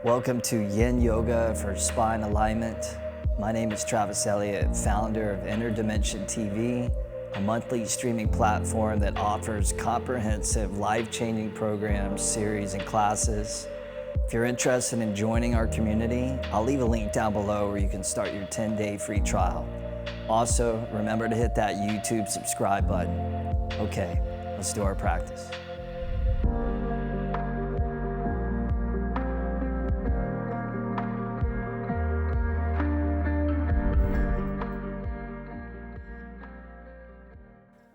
Welcome to Yin Yoga for spine alignment. My name is Travis Eliot, founder of Inner Dimension TV, a monthly streaming platform that offers comprehensive, life-changing programs, series, and classes. If you're interested in joining our community, I'll leave a link down below where you can start your 10-day free trial. Also, remember to hit that YouTube subscribe button. Okay, let's do our practice.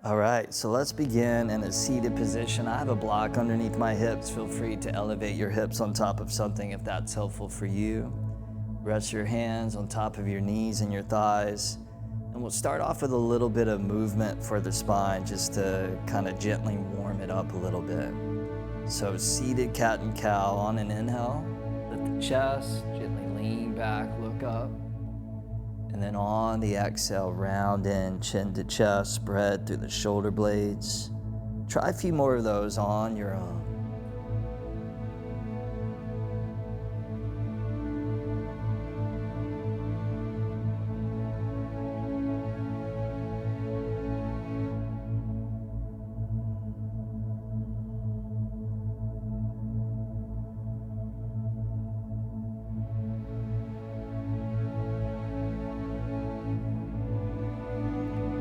All right, so let's begin in a seated position. I have a block underneath my hips. Feel free to elevate your hips on top of something if that's helpful for you. Rest your hands on top of your knees and your thighs. And we'll start off with a little bit of movement for the spine just to kind of gently warm it up a little bit. So seated cat and cow on an inhale. Lift the chest, gently lean back, look up. And then on the exhale, round in, chin to chest, spread through the shoulder blades. Try a few more of those on your own.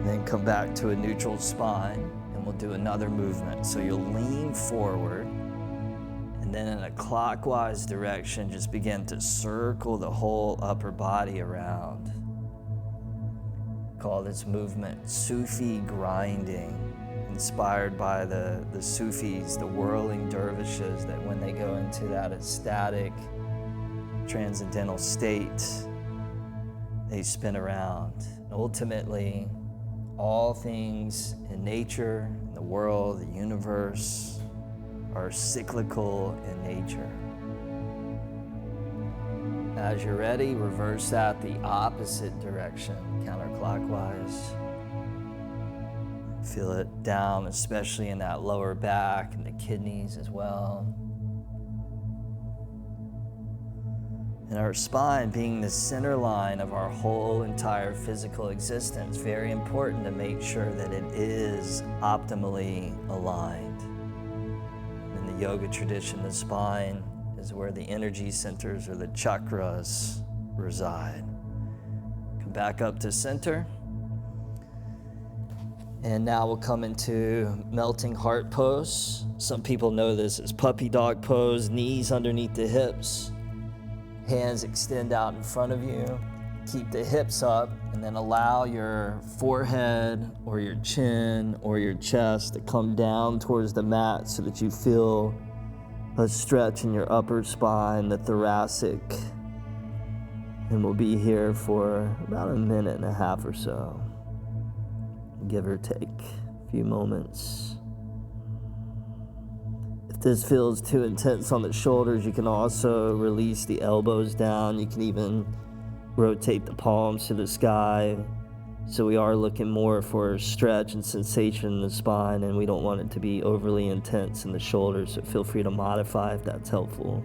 Then come back to a neutral spine and we'll do another movement. So you'll lean forward and then in a clockwise direction, just begin to circle the whole upper body around. Call this movement Sufi grinding, inspired by the Sufis, the whirling dervishes, that when they go into that ecstatic, transcendental state, they spin around. And ultimately, all things in nature, in the world, the universe, are cyclical in nature. As you're ready, reverse that the opposite direction, counterclockwise. Feel it down, especially in that lower back and the kidneys as well. And our spine being the center line of our whole entire physical existence, very important to make sure that it is optimally aligned. In the yoga tradition, the spine is where the energy centers or the chakras reside. Come back up to center. And now we'll come into melting heart pose. Some people know this as puppy dog pose, knees underneath the hips. Hands extend out in front of you. Keep the hips up and then allow your forehead or your chin or your chest to come down towards the mat so that you feel a stretch in your upper spine, the thoracic. And we'll be here for about a minute and a half or so, give or take a few moments. If this feels too intense on the shoulders, you can also release the elbows down. You can even rotate the palms to the sky. So we are looking more for stretch and sensation in the spine, and we don't want it to be overly intense in the shoulders. So feel free to modify if that's helpful.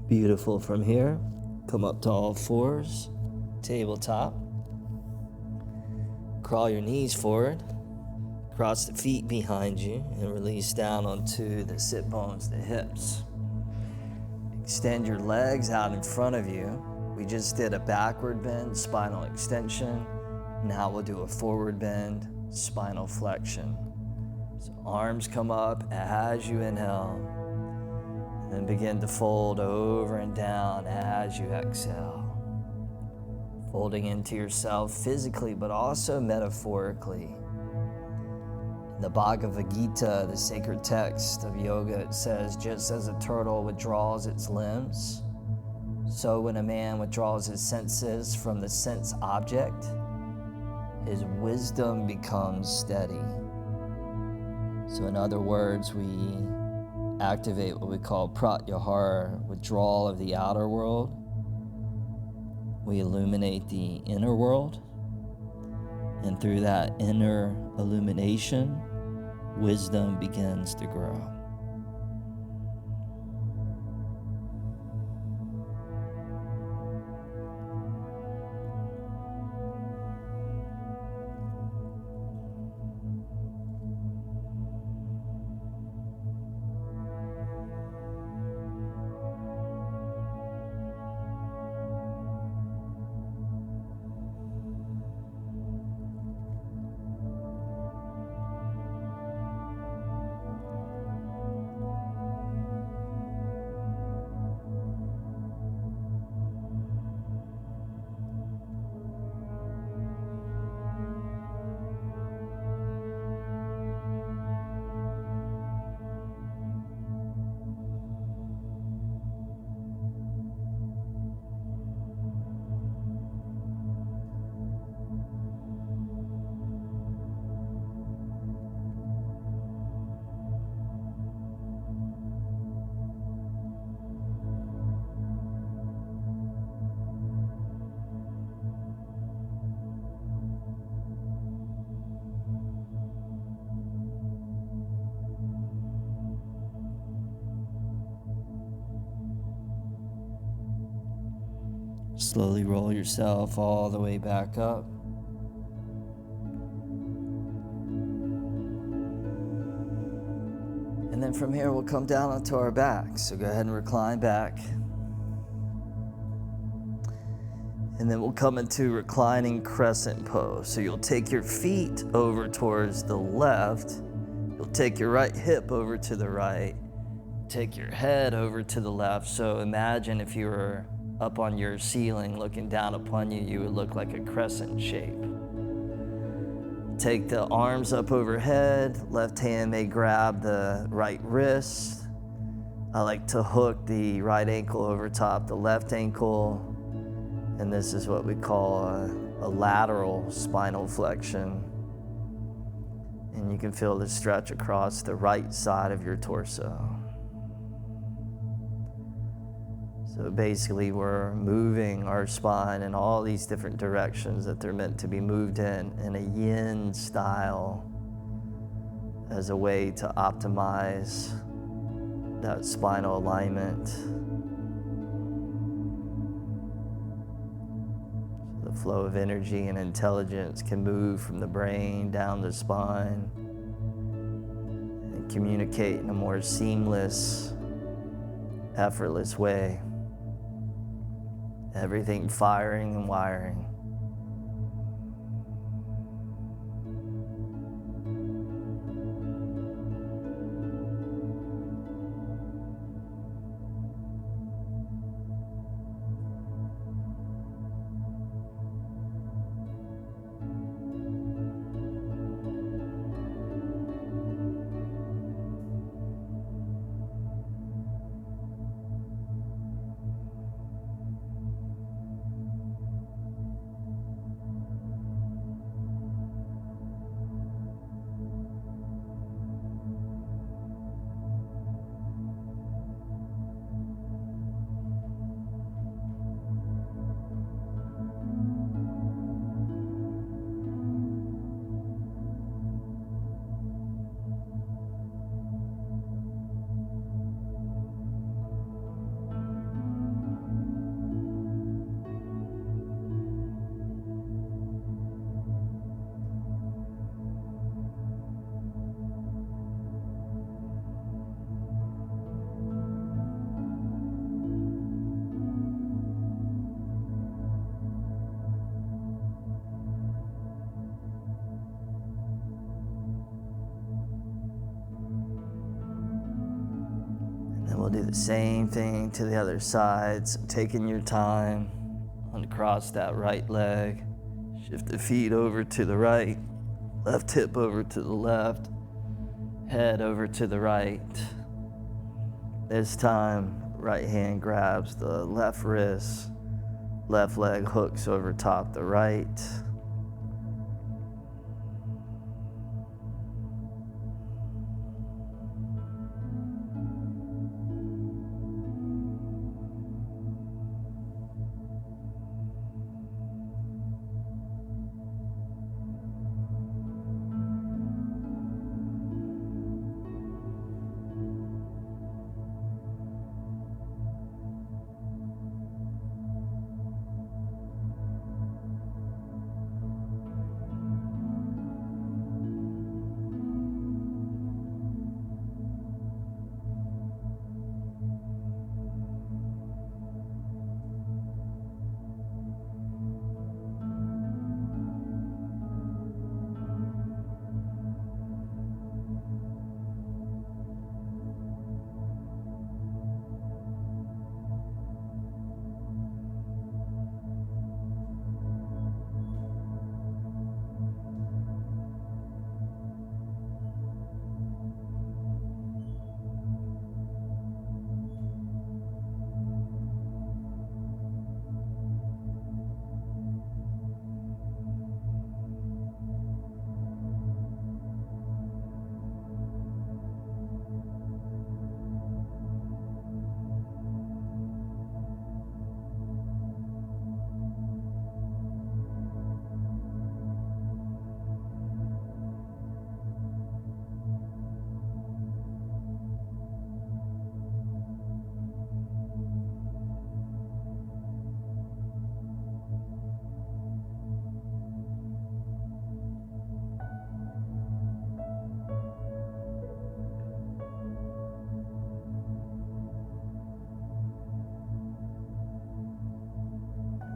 Beautiful. From here, come up to all fours, tabletop. Crawl your knees forward, cross the feet behind you, and release down onto the sit bones, the hips. Extend your legs out in front of you. We just did a backward bend, spinal extension. Now we'll do a forward bend, spinal flexion. So arms come up as you inhale, and then begin to fold over and down as you exhale. Folding into yourself physically, but also metaphorically. In the Bhagavad Gita, the sacred text of yoga, it says, just as a turtle withdraws its limbs, so when a man withdraws his senses from the sense object, his wisdom becomes steady. So in other words, we activate what we call pratyahara, withdrawal of the outer world. We illuminate the inner world, and through that inner illumination, wisdom begins to grow. Slowly roll yourself all the way back up. And then from here, we'll come down onto our backs. So go ahead and recline back. And then we'll come into reclining crescent pose. So you'll take your feet over towards the left. You'll take your right hip over to the right. Take your head over to the left. So imagine if you were up on your ceiling looking down upon you, you would look like a crescent shape. Take the arms up overhead. Left hand may grab the right wrist. I like to hook the right ankle over top the left ankle. And this is what we call a lateral spinal flexion. And you can feel the stretch across the right side of your torso. So basically we're moving our spine in all these different directions that they're meant to be moved in a yin style as a way to optimize that spinal alignment. So the flow of energy and intelligence can move from the brain down the spine and communicate in a more seamless, effortless way. Everything firing and wiring. we'll do the same thing to the other side. So taking your time, uncross that right leg, shift the feet over to the right, left hip over to the left, head over to the right. This time, right hand grabs the left wrist, left leg hooks over top the right.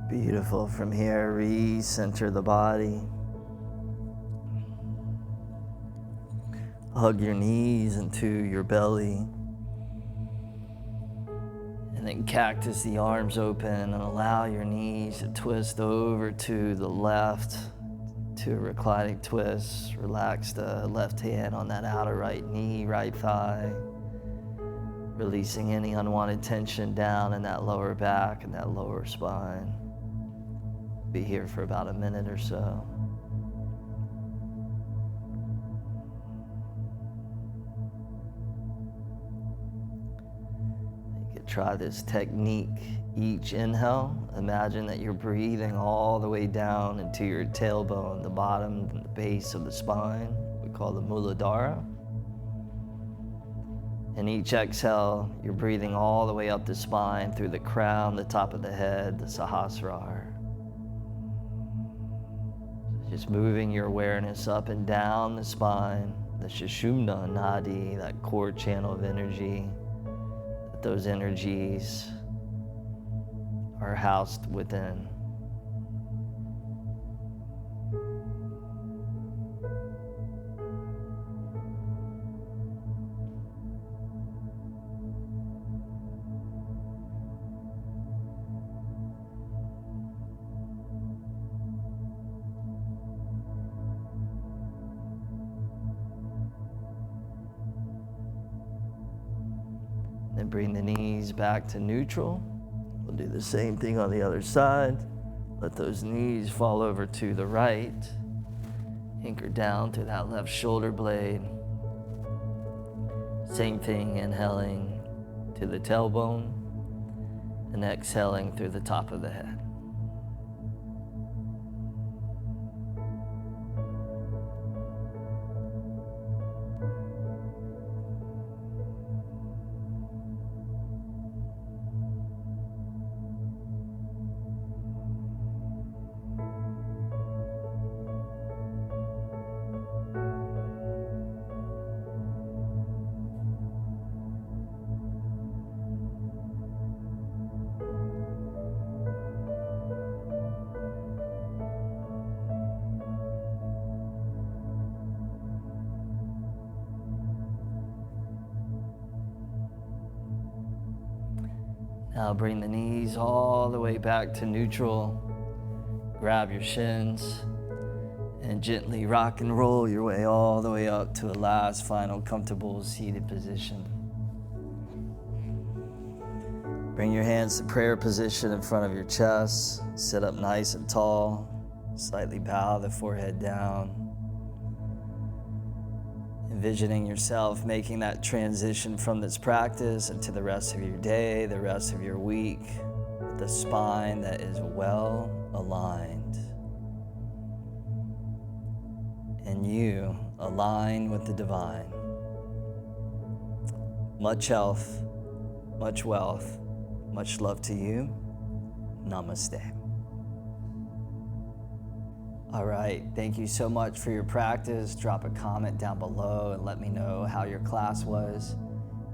Beautiful. From here, recenter the body. Hug your knees into your belly. And then cactus the arms open and allow your knees to twist over to the left to a reclining twist. Relax the left hand on that outer right knee, right thigh. Releasing any unwanted tension down in that lower back and that lower spine. Be here for about a minute or so. You could try this technique. Each inhale, imagine that you're breathing all the way down into your tailbone, the bottom and the base of the spine. We call the Muladhara. And each exhale, you're breathing all the way up the spine, through the crown, the top of the head, the Sahasrara. Just moving your awareness up and down the spine, the Sushumna Nadi, that core channel of energy, that those energies are housed within. Then bring the knees back to neutral. We'll do the same thing on the other side. Let those knees fall over to the right. Anchor down to that left shoulder blade. Same thing, inhaling to the tailbone and exhaling through the top of the head. Now bring the knees all the way back to neutral. Grab your shins and gently rock and roll your way all the way up to a last final comfortable seated position. Bring your hands to prayer position in front of your chest. Sit up nice and tall. Slightly bow the forehead down. Envisioning yourself making that transition from this practice into the rest of your day, the rest of your week, with a spine that is well aligned. And you align with the divine. Much health, much wealth, much love to you. Namaste. All right, thank you so much for your practice. Drop a comment down below and let me know how your class was.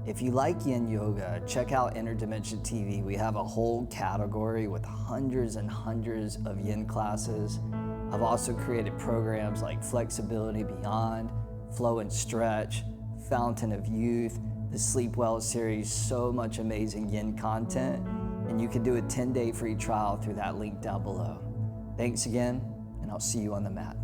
If you like Yin Yoga, check out Interdimension TV. We have a whole category with hundreds and hundreds of Yin classes. I've also created programs like Flexibility Beyond, Flow and Stretch, Fountain of Youth, the Sleep Well series, so much amazing Yin content. And you can do a 10-day free trial through that link down below. Thanks again, and I'll see you on the mat.